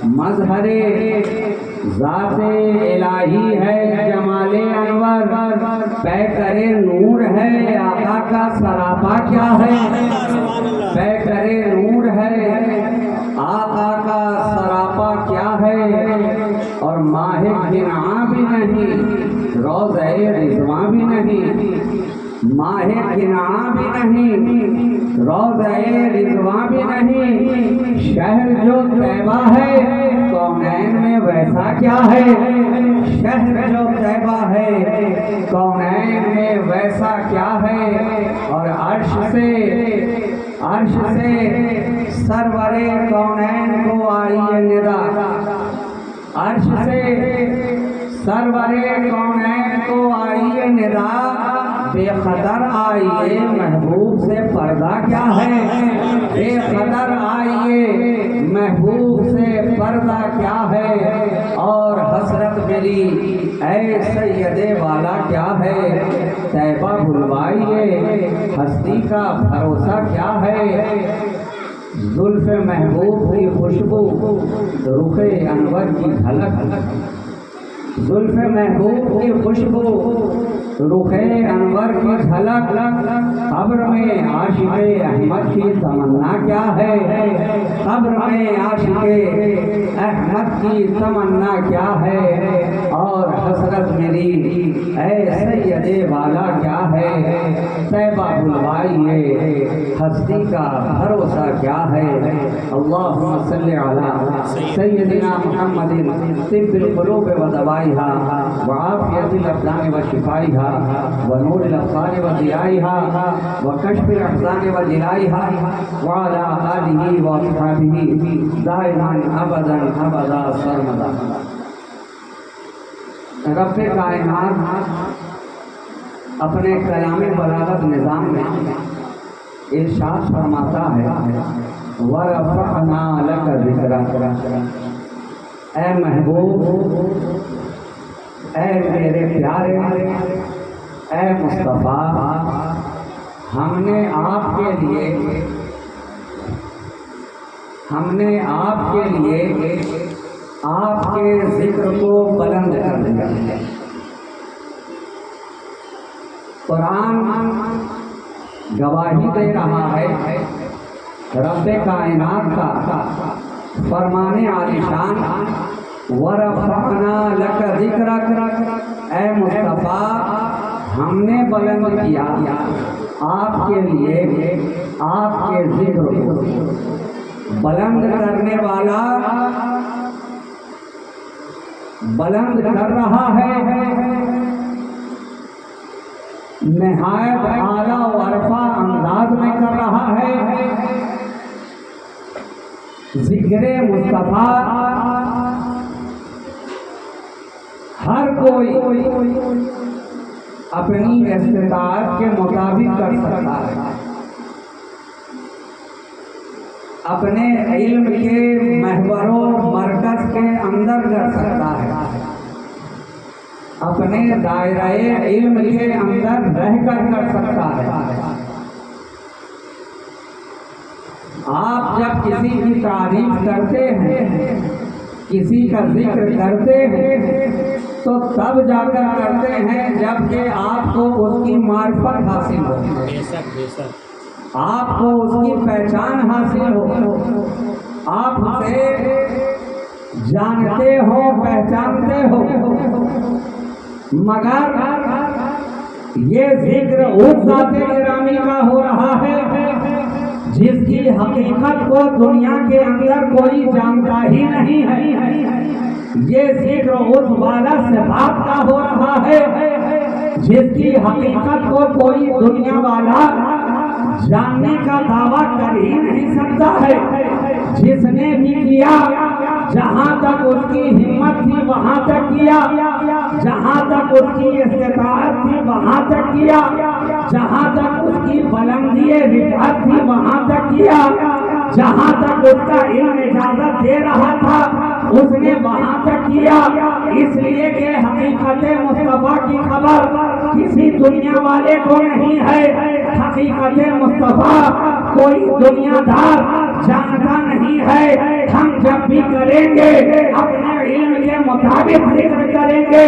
مظہر ذات الہی ہے جمال انور، پیکر نور ہے آقا کا سراپا کیا ہے، پیکر نور ہے آقا کا سراپا کیا ہے، اور ماہ کنعاں بھی نہیں، روضہ رضوان بھی نہیں، ماہ کنعاں بھی نہیں، روضہ رضوان بھی نہیں، شہر جو طیبہ ہے کونین میں ویسا کیا ہے، شہر جو طیبہ ہے کونین میں ویسا کیا ہے، اور عرش سے سرور کونین کو آئی ندا، عرش سے سرور کونین کو آئی ندا، بے قدر آئیے محبوب سے پردہ کیا ہے، بے قدر آئیے محبوب سے پردہ کیا ہے، اور حسرت میری اے سید والا کیا ہے، طیبہ بلوائیے ہستی کا بھروسہ کیا ہے، زلف محبوب کی خوشبو رخ انور کی جھلک، زلف محبوب کی خوشبو رخ انور کی جھلک، قبر میں عاشق احمد کی تمنا کیا ہے، قبر میں عاشق احمد کی تمنا کیا ہے، اور حسرت میری اے سید والا کیا ہے، طیبہ بلوائیے ہستی کا بھروسہ کیا ہے، اللہم صلی علی سیدنا محمد طب القلوب و دوائیہا وعافیت الابدان و شفائیہا ونور الابصار و ضیائیہا وکشف الاحزان و جلائیہا وعلی آلہ و اصحابہ دائما ابدا ابدا سرمدا۔ رب کائنات اپنے کلام بلاغت نظام میں ارشاد فرماتا ہے وَرَفَعْنَا لَكَ ذِكْرَكَ، اے محبوب، اے میرے پیارے، اے مصطفیٰ، ہم نے آپ کے لیے آپ کے ذکر کو بلند کر دیا۔ قرآن گواہی دے رہا ہے رب کائنات کا فرمان عالیشان وَرَفَعْنَا لَكَ ذِكْرَكَ، اے مصطفیٰ ہم نے بلند کیا آپ کے لیے آپ کے ذکر کو، بلند کرنے والا بلند کر رہا ہے، نہایت اعلیٰ و عرفہ انداز میں کر رہا ہے، ذکر مصطفیٰ ہر کوئی اپنی استطاعت کے مطابق کر سکتا ہے، اپنے علم کے محور و مرکز کے اندر کر سکتا ہے، اپنے دائرہ علم کے اندر رہ کر سکتا ہے۔ آپ جب کسی کی تعریف کرتے ہیں، کسی کا ذکر کرتے ہیں، تو تب جا کر کرتے ہیں جب کہ آپ کو اس کی معرفت حاصل ہو، آپ کو اس کی پہچان حاصل ہو، آپ اسے جانتے ہو، پہچانتے ہو، مگر یہ ذکر اس ذات گرامی کا ہو رہا ہے جس کی حقیقت کو دنیا کے اندر کوئی جانتا ہی نہیں ہے، یہ ذکر اس والا صفات کا ہو رہا ہے جس کی حقیقت کو کوئی دنیا والا جاننے کا دعویٰ کر ہی نہیں سکتا ہے، جس نے بھی کیا جہاں تک اس کی ہمت تھی وہاں تک کیا، جہاں تک اس کی استطاعت تھی وہاں تک کیا، جہاں تک اس کی بلندی رفعت تھی وہاں تک کیا، جہاں تک اس کا علم اجازت دے رہا تھا اس نے وہاں تک کیا، اس لیے کہ حقیقت مصطفیٰ کی خبر کسی دنیا والے کو نہیں ہے، حقیقت مصطفیٰ کوئی دنیا دار جانتا نہیں ہے، ہم جب بھی کریں گے اپنے علم کے مطابق ذکر کریں گے،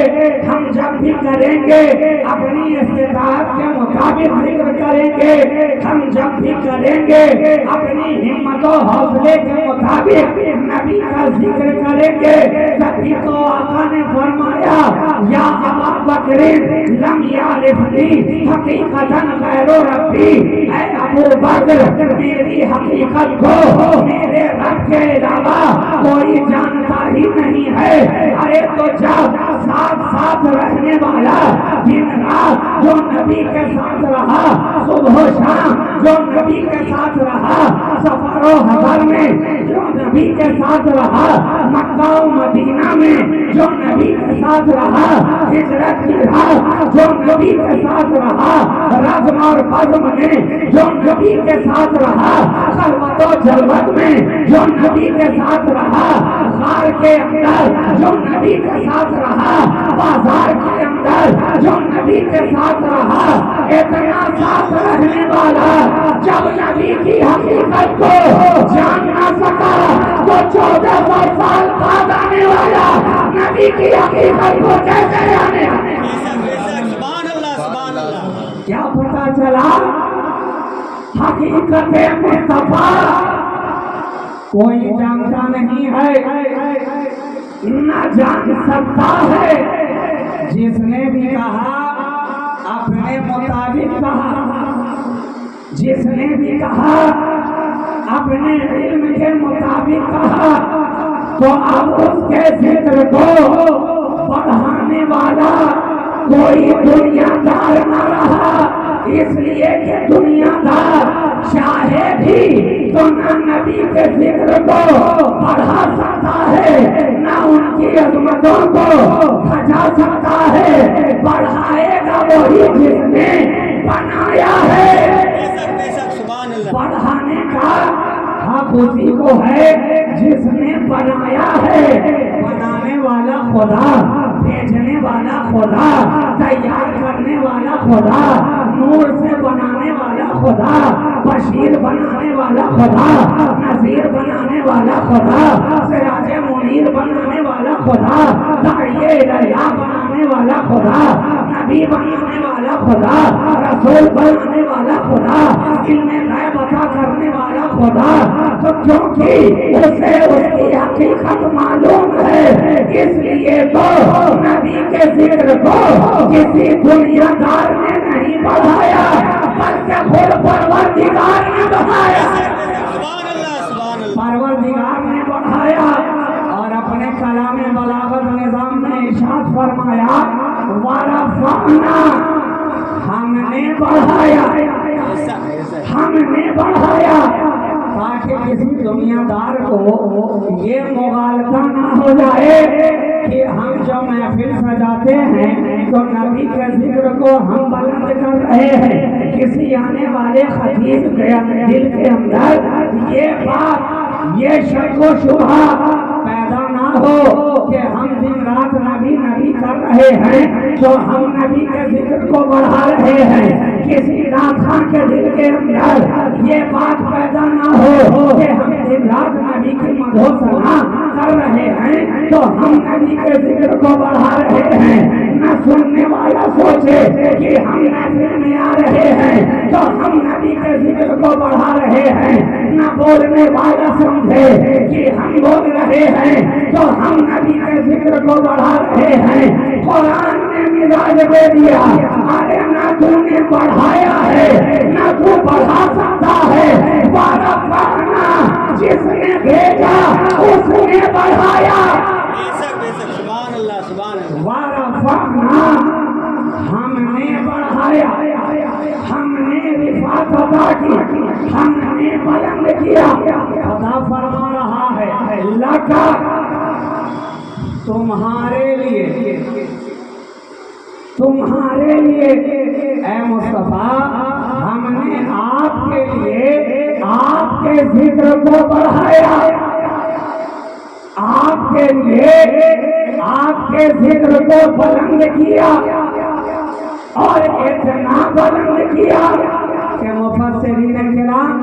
ہم جب بھی کریں گے اپنی استطاعت کے مطابق ذکر کریں گے، ہم جب بھی کریں گے اپنی ہمت و حوصلے کے مطابق نبی کا ذکر کریں گے، تبھی تو آقا نے فرمایا یا ابا بکر لم یعرفنی حقیقتاً غیر ربی، اے ابو بکر میری حقیقت کو میرے رب کے علاوہ کوئی جانتا ہی نہیں ہے۔ ارے تو جب ساتھ ساتھ رہنے والا دن رات جو نبی کے ساتھ رہا، صبح و شام جو نبی کے ساتھ رہا، سفر و حضر میں جو نبی کے ساتھ رہا، مکہ و مدینہ میں جو نبی کے ساتھ رہا، ہجرت کی راہ جو نبی کے ساتھ رہا، رزم اور بزم میں جو نبی کے ساتھ رہا، خلوت و جلوت میں جو نبی کے ساتھ رہا، غار کے اندر جو نبی کے ساتھ رہا، بازار کے اندر جو نبی کے ساتھ رہا، اتنا ساتھ رہنے والا جب نبی کی حقیقت کو جان نہ سکا تو 1400 سال بعد آنے والا نبی کی حقیقت کو کیسے جانے؟ سبحان اللہ سبحان اللہ۔ کیا پتا چلا حقیقت مصطفیٰ کوئی جانتا نہیں ہے، نہ جان سکتا ہے۔ جس نے بھی کہا اپنے مطابق کہا، جس نے بھی کہا اپنے علم کے مطابق کہا، تو اب اس کے ذکر کو بڑھانے والا کوئی دنیا دار نہ رہا، اس لیے کہ دنیا دار چاہے بھی تو نہ نبی کے ذکر کو بڑھا سکتا ہے، نہ ان کی عظمتوں کو بھجا سکتا ہے، بڑھائے گا وہی جس نے بنایا ہے۔ بڑھانے کا حق اسی کو ہے جس نے بنایا ہے۔ بنانے والا خدا، بھیجنے والا خدا، تیار کرنے والا خدا، نور سے بنانے والا خدا، بشیر بنانے والا خدا، نذیر بنانے والا خدا، سراج منیر بنانے والا خدا، داعیہ الہیہ بنانے والا خدا، نبی بنانے والا خدا، رسول بنانے والا خدا، علم غیب عطا کرنے والا خدا، تو کیونکہ اسے اس کی حقیقت معلوم ہے، اس لیے تو نبی کے ذکر کو کسی دنیا دار نے نہیں بڑھایا بلکہ خود پروردگار نے بڑھایا، پروردگار نے بڑھایا۔ اور اپنے کلام بلاغت نظام میں ارشاد فرمایا وَرَفَعْنَا، ہم نے بڑھایا، ہم نے بڑھایا، تاکہ کسی دنیا دار کو یہ مغالطہ نہ ہو جائے کہ ہم جو محفل سجاتے ہیں تو نبی کے ذکر کو ہم بلند کر رہے ہیں، کسی آنے والے خطیب کے دل کے اندر یہ بات، یہ شک و شبہ پیدا نہ ہو کہ ہم دن رات نبی نبی کر رہے ہیں تو ہم نبی کے ذکر کو بڑھا رہے ہیں، کسی راکھا کے دل کے اندر یہ بات پیدا نہ ہو کہ ہم دن رات نبی کی مدح و ثنا کر رہے ہیں تو ہم نبی کے ذکر کو بڑھا رہے ہیں۔ نہ سننے والا سوچے کہ ہم محفل میں آ رہے ہیں تو ہم نبی کے ذکر کو بڑھا رہے ہیں، نہ بولنے والا سمجھے کہ ہم بول رہے ہیں تو ہم نبی کے ذکر کو بڑھا رہے ہیں۔ قرآن نے مزاج دے دیا، ارے نہ تو نے بڑھایا ہے نہ تو بڑھا سکتا ہے، وَرَفَعْنَا، جس نے بھیجا اس نے بڑھایا، وَرَفَعْنَا، ہم نے بڑھایا، ہم نے رفعت عطا کی، ہم نے بلند کیا۔ خدا فرما رہا ہے لَکَ، تمہارے لیے، تمہارے لیے اے مصطفیٰ، ہم نے آپ کے لیے آپ کے ذکر کو بڑھایا، آپ کے لیے آپ کے ذکر کو بلند کیا، اور اتنا بلند کیا کہ مفسرین کرام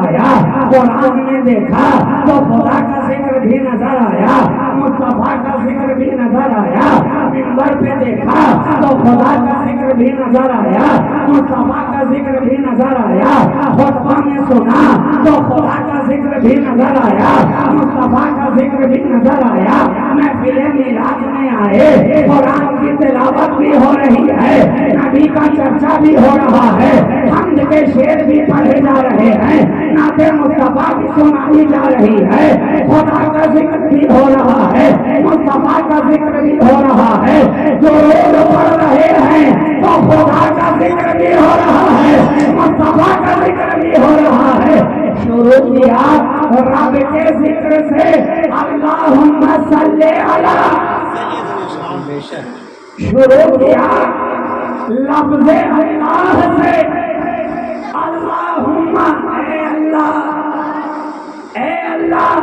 آیا، قرآن میں دیکھا تو خدا کا ذکر بھی نظر آیا، مصطفیٰ کا ذکر بھی نظر آیا، منبر پہ دیکھا تو خدا کا ذکر بھی نظر آیا، مصطفیٰ کا ذکر بھی نظر آیا، خطبہ میں سنا تو خدا کا ذکر بھی نظر آیا، مصطفیٰ کا ذکر بھی نظر آیا، محفل میلاد میں آئے، قرآن کی تلاوت بھی ہو رہی ہے، نبی کا چرچا بھی ہو رہا ہے، حمد کے شعر بھی پڑھے جا رہے ہیں، نعت مصطفیٰ بھی سنائی جا رہی ہے، خدا کا ذکر بھی ہو رہا ہے، مصطفیٰ کا ذکر بھی ہو رہا ہے، جو روز پڑھ رہے ہیں تو خدا کا ذکر بھی ہو رہا ہے، مصطفیٰ کا ذکر بھی ہو رہا ہے۔ شروع کیا رب کے ذکر سے، اللہم صلی علی، شروع کیا لفظ اللہ سے، اللہم اے اللہ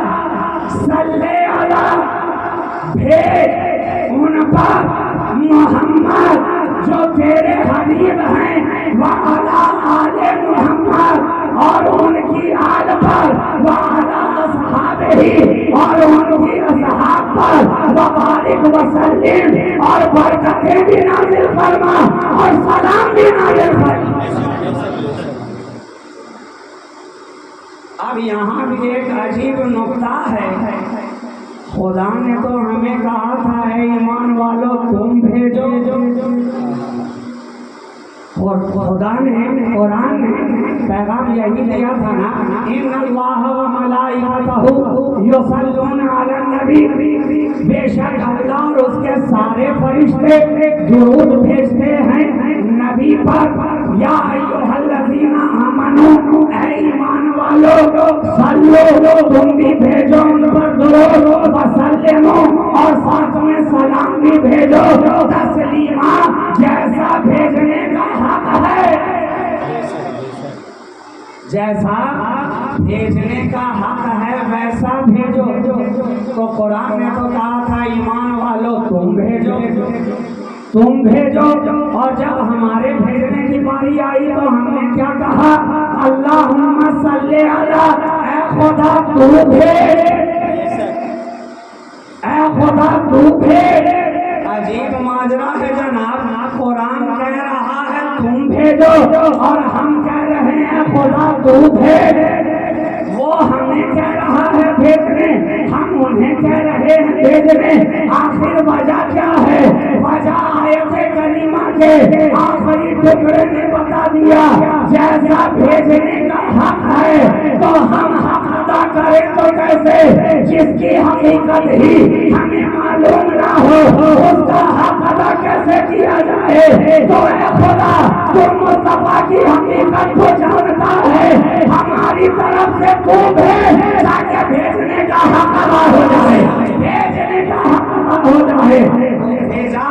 صلی علی، بھیج ان پر محمد جو تیرے حبیب ہیں، وعلی آل محمد، اور ان کی آل پر، وعلی اصحابہ، اور ان کی اصحاب پر، وبارک وسلم، اور برکتیں بھی نازل فرما اور سلام بھی نازل فرما۔ اب یہاں بھی ایک عجیب نقطہ ہے، خدا نے تو ہمیں کہا تھا اے ایمان والو تم بھیجو، اور خدا نے قرآن میں پیغام یہی دیا تھا نا، ان اللہ و ملائکتہ یصلون علی النبی، بے شک اللہ اور اس کے سارے فرشتے درود بھیجتے ہیں نبی پر، یا ایھا الذین آمنو، اے ایمان والو صلو، تم بھی بھیجو ان پر درود، وسلمو، اور ساتھ میں سلام بھی بھیجو، تسلیما، جیسا بھیجنے کا حق ہے، جیسا بھیجنے کا حق ہے ویسا بھیجو۔ تو قرآن نے تو کہا تھا ایمان والو تم بھیجو، تم بھیجو، اور جب ہمارے بھیجنے کی باری آئی تو ہم نے کیا کہا، اللہم صلی علی، اے خدا تو بھیج، اے خدا تو بھیج۔ عجیب ماجرا ہے جناب، قرآن کہہ رہا ہے تم بھیجو اور ہم کہہ رہے ہیں خدا تو بھیج، وہ ہمیں کہہ رہا ہے بھیجنے، ہم انہیں کہہ رہے ہیں بھیجنے، آخر وجہ کیا ہے؟ وجہ آیت کریمہ کے آخری ٹکڑے نے بتا دیا، جیسا بھیجنے کا حق ہے تو ہم حق ادا کریں تو کیسے، جس کی حقیقت ہی ہمیں معلوم نہ ہو اس کا حق ادا کیسے کیا جائے؟ تو اے خدا تو مصطفیٰ کی حقیقت کو جانتا ہے، ہماری طرف سے تو بھیج تاکہ بھیجنے کا حق ادا ہو جائے، بھیجنے کا حق ادا ہو جائے۔ بھیجا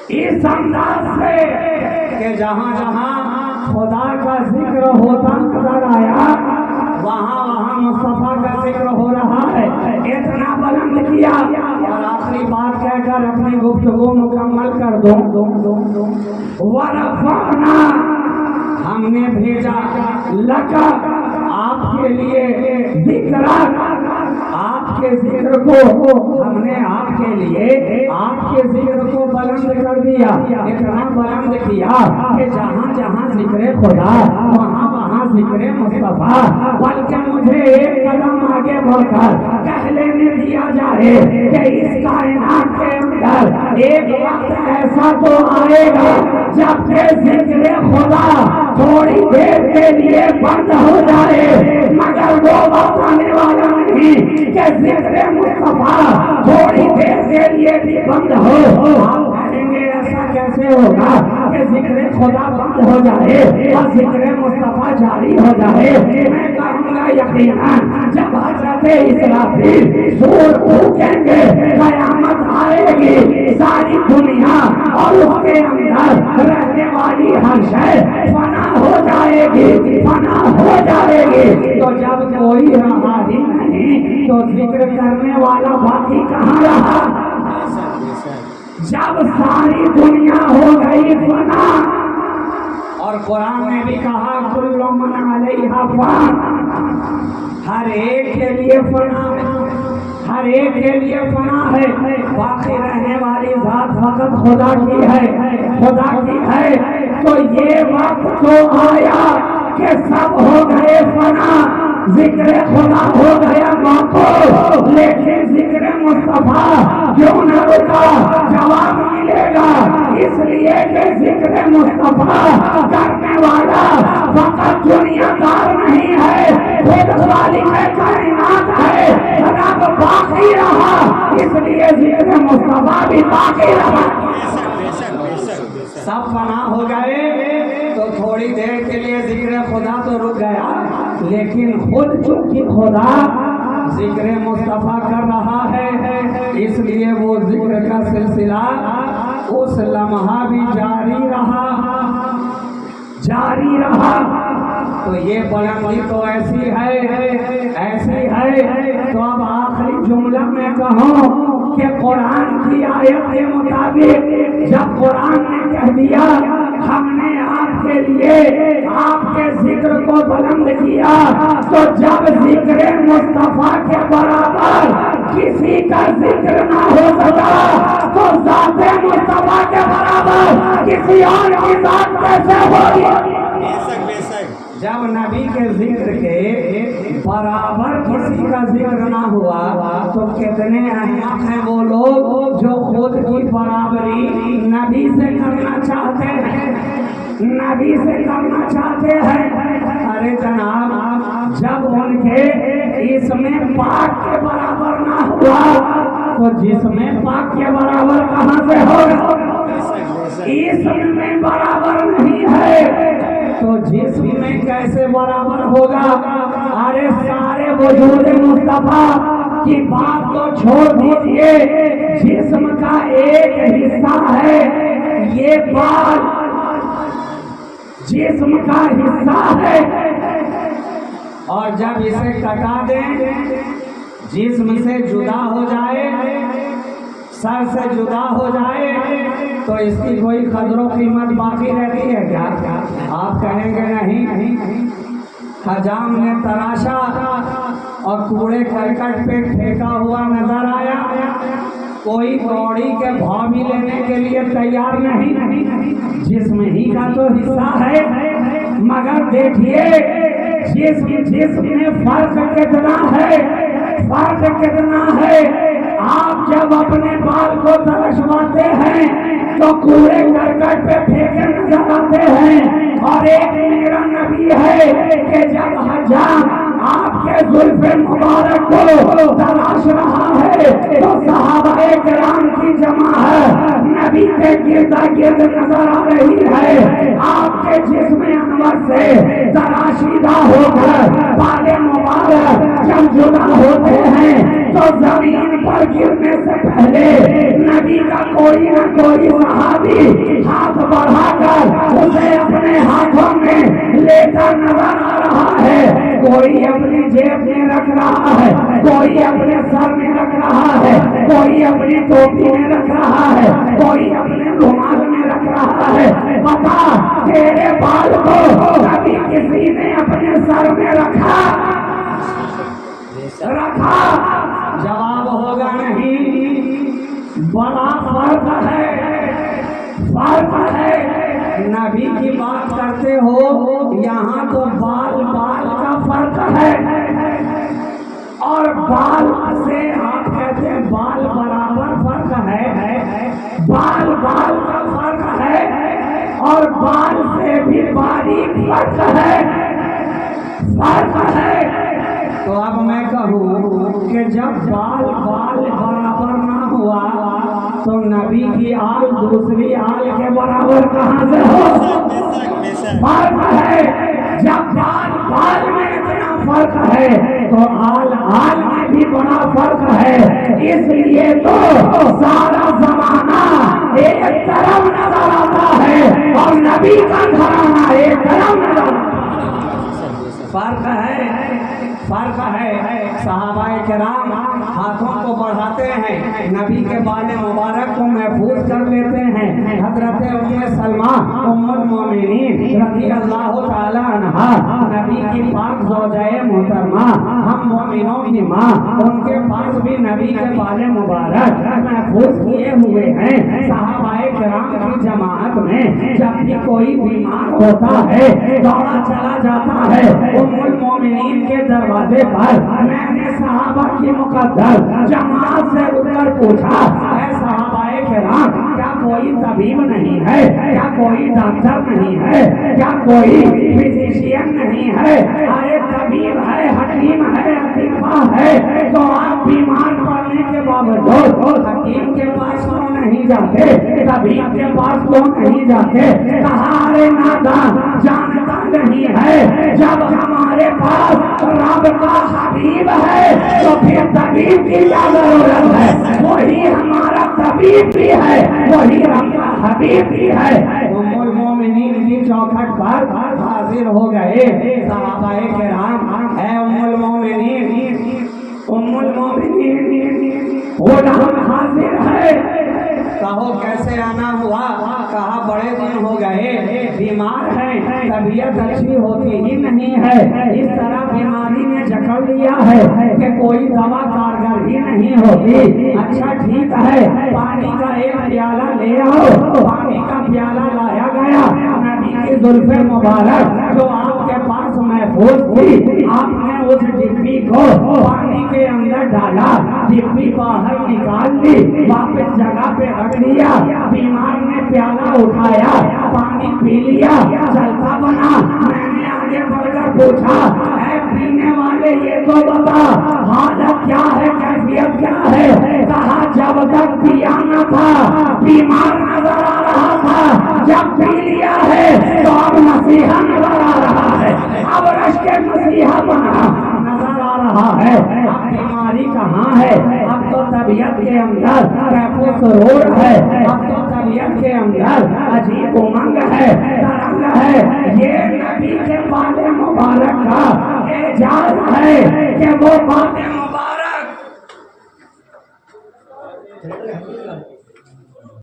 اس انداز سے کہ جہاں جہاں خدا کا ذکر ہوتا نظر آیا وہاں وہاں مصطفیٰ کا ذکر ہو رہا ہے، اتنا بلند کیا۔ اور آخری بات کہہ کر اپنی گفتگو مکمل کر دوں، ورفعنا، ہم نے بھیجا، لکا، آپ کے لیے، ذکر، آپ کے ذکر کو ہم نے آپ کے لیے آپ کے ذکر کو بلند کر دیا، اتنا بلند کیا کہ جہاں جہاں ذکر خدا وہاں وہاں ذکر مصطفیٰ، بلکہ مجھے ایک قدم آگے بڑھ کر کہہ لینے دیا جائے کہ اس کائنات کے اندر ایک وقت ایسا تو آئے گا جب کہ ذکر خدا تھوڑی دیر کے لیے بند ہو جائے، مگر وہ وقت آنے والا نہیں کہ ذکر مصطفیٰ تھوڑی دیر کے لیے بھی بند ہو۔ آپ کہیں گے ایسا کیسے ہوگا کہ ذکر خدا بند ہو جائے اور ذکر مصطفیٰ جاری ہو جائے؟ میں کہوں گا یقیناً جب حضرت اسرافیل سور پھونکیں گے، قیامت آئے گی، ساری دنیا اور اس کے اندر رہنے والی ہر شے فنا ہو جائے گی، فنا ہو جائے گی۔ تو جب کوئی رہا ہی نہیں تو ذکر کرنے والا باقی کہاں رہا؟ جب ساری دنیا ہو گئی فنا اور قرآن نے بھی کہا کل من علیہا فان، ہر ایک کے لیے فنا ہے، ہر ایک کے لیے فنا ہے، باقی رہنے والی ذات فقط خدا کی ہے، خدا کی ہے۔ تو یہ وقت تو آیا کہ سب ہو گئے فنا، ذکر خدا ہو گیا معقول، لیکن ذکر مصطفیٰ کیوں نہ رکا؟ جواب ملے گا اس لیے کہ ذکر مصطفیٰ کرنے والا فقط دنیا دار نہیں ہے، خود خالق کائنات ہے، رب باقی رہا اس لیے ذکر مصطفیٰ بھی باقی رہا۔ سب فنا ہو گئے تو تھوڑی دیر کے لیے ذکر خدا تو رک گیا، لیکن خود چونکہ خدا ذکر مصطفیٰ کر رہا ہے اس لیے وہ ذکر کا سلسلہ اس لمحہ بھی جاری رہا، جاری رہا۔ تو یہ بلندی تو ایسی ہے۔ تو اب آخری جملہ میں کہوں کہ قرآن کی آیت کے مطابق جب قرآن نے کہہ دیا ہم نے آپ کے لیے آپ کے ذکر کو بلند کیا، تو جب ذکر مصطفیٰ کے برابر کسی کا ذکر نہ ہو سکا تو ذات مصطفیٰ کے برابر کسی اور کی ذات کیسے ہوگی؟ جب نبی کے ذکر کے برابر کسی کا ذکر نہ ہوا تو کتنے احمق ہیں وہ لوگ جو خود کی برابری نبی سے کرنا چاہتے ہیں، نبی سے کرنا چاہتے ہیں۔ ارے جناب جب ان کے اس میں پاک کے برابر نہ ہوا تو جسم پاک کے برابر کہاں سے ہوگا؟ اس میں برابر نہیں ہے تو جسم میں کیسے برابر ہوگا؟ ارے سارے وجود مصطفیٰ کی بات تو چھوڑ دیجئے، جسم کا ایک حصہ ہے یہ بال، جسم کا حصہ ہے، اور جب اسے کٹا دیں جسم سے جدا ہو جائے، سر سے جدا ہو جائے تو اس کی کوئی قدر و قیمت باقی رہتی ہے کیا؟ آپ کہیں گے نہیں۔ حجام نے تراشا اور کوڑے کرکٹ پہ پھینکا ہوا نظر آیا، کوئی کوڑی کے بھاؤ بھی لینے کے لیے تیار نہیں، جسم ہی کا تو حصہ ہے۔ مگر دیکھیے جسم میں فرق کتنا ہے، فرق کتنا ہے۔ آپ جب اپنے بال کو ترشواتے ہیں تو کوڑے کرکٹ پہ پھینکے نظر آتے ہیں، اور ایک میرا نبی ہے کہ جب حجام آپ کے زلف مبارک کو تلاش رہا ہے تو صحابہ کرام کی جمع ہے نبی کے گردا گرد نظر آ رہی ہے، آپ کے جسم انور سے تراشیدہ ہو کر بال مبارک جب جدا ہوتے ہیں تو زمین پر گرنے سے پہلے نبی کا کوئی نہ کوئی صحابی ہاتھ بڑھا کر اسے اپنے ہاتھوں میں لیتا نظر آ رہا ہے، کوئی اپنی جیب میں رکھ رہا ہے، کوئی اپنے سر میں رکھ رہا ہے، کوئی اپنی ٹوپی میں رکھ رہا ہے، کوئی اپنے رومال میں رکھ رہا ہے۔ بتا تیرے بال کو کبھی کسی نے اپنے سر میں رکھا؟ جواب ہوگا نہیں۔ بڑا فرق ہے، فرق ہے۔ نبی کی بات کرتے ہو یہاں تو بال کا فرق ہے، اور بال سے آپ کہتے ہیں بال برابر فرق ہے، بال کا فرق ہے، اور بال سے بھی باریک فرق ہے، فرق ہے۔ تو اب میں کہوں کہ جب بال برابر نہ ہوا تو نبی کی آل دوسری آل کے برابر کہاں سے ہو؟ فرق ہے۔ جب بال میں اتنا فرق ہے تو آل میں بھی بڑا فرق ہے، اس لیے تو سارا زمانہ ایک طرف نظر آتا ہے اور نبی کا گھرانہ ایک طرف نظر آتا ہے۔ فرق ہے، فرق ہے۔ صحابہ کرام ہاتھوں کو بڑھاتے ہیں، نبی کے بال مبارک کو محفوظ کر لیتے ہیں، ہیں حضرت ام سلمہ ام المومنین رضی اللہ تعالی عنہا، نبی کی پاک زوجہ محترمہ، ہم مومنوں کی ماں، ان کے پاس بھی نبی کے بال مبارک محفوظ کیے ہوئے ہیں۔ صحابہ کرام کی جماعت میں جب بھی کوئی بیمار ہوتا ہے دوڑا چلا جاتا ہے ام المومنین کے دروازے پر۔ میں نے صحابہ کی مقدس جماعت سے اٹھ کر پوچھا، اے صحابہ کرام، کیا کوئی طبیب نہیں ہے؟ کیا کوئی ڈاکٹر نہیں ہے؟ کیا کوئی فزیشین نہیں ہے؟ ارے طبیب ہے، حکیم ہے، اطباء ہے، تو آپ بیمار پڑنے کے باوجود حکیم کے پاس کیوں نہیں جاتے؟ طبیب کے پاس کیوں نہیں جاتے؟ کہا ارے نادان، جانتا نہیں ہے جب ہمارے پاس رب کا حبیب ہے تو پھر طبیب کی کیا ضرورت ہے؟ وہی ہمارا طبیب بھی ہے، وہی رب کا حبیب بھی ہے۔ ام المومنین کی چوکھٹ پر حاضر ہو گئے صحابہ کرام۔ اے ام المومنین، ام المومنین غلام حاضر ہے۔ کہو کیسے آنا ہوا؟ کہا بڑے دن ہو گئے بیمار ہیں، طبیعت اچھی ہوتی ہی نہیں ہے، اس طرح بیماری نے جکڑ لیا ہے کہ کوئی دوا کارگر ہی نہیں ہوتی۔ اچھا ٹھیک ہے، پانی کا ایک پیالہ لے آؤ۔ پانی کا پیالہ لایا گیا، نبی کی زلف مبارک جو آپ کے پاس محفوظ تھی، آپ نے اس ڈبی کو پانی کے اندر ڈالا، ڈبی باہر نکال لی، واپس جگہ پہ رکھ لیا۔ بیمار نے پیالہ اٹھایا، پانی پی لیا، چلتا بنا۔ میں نے آگے بڑھ کر پوچھا، اے پینے والے یہ تو بتا حالت کیا ہے، کیفیت کیا ہے؟ کہا جب تک پیا نہ تھا بیمار نظر آ رہا تھا، جب پی لیا ہے تو اب مسیحا نظر آ رہا ہے، اب رشک مسیحا بنا نظر آ رہا ہے۔ اب بیماری کہاں ہے؟ اب تو طبیعت کے اندر کیف و سرور ہے، اب تو طبیعت کے اندر عجیب امنگ ہے، ترنگ ہے۔ یہ نبی کے بال مبارک کا اعجاز ہے کہ وہ بال مبارک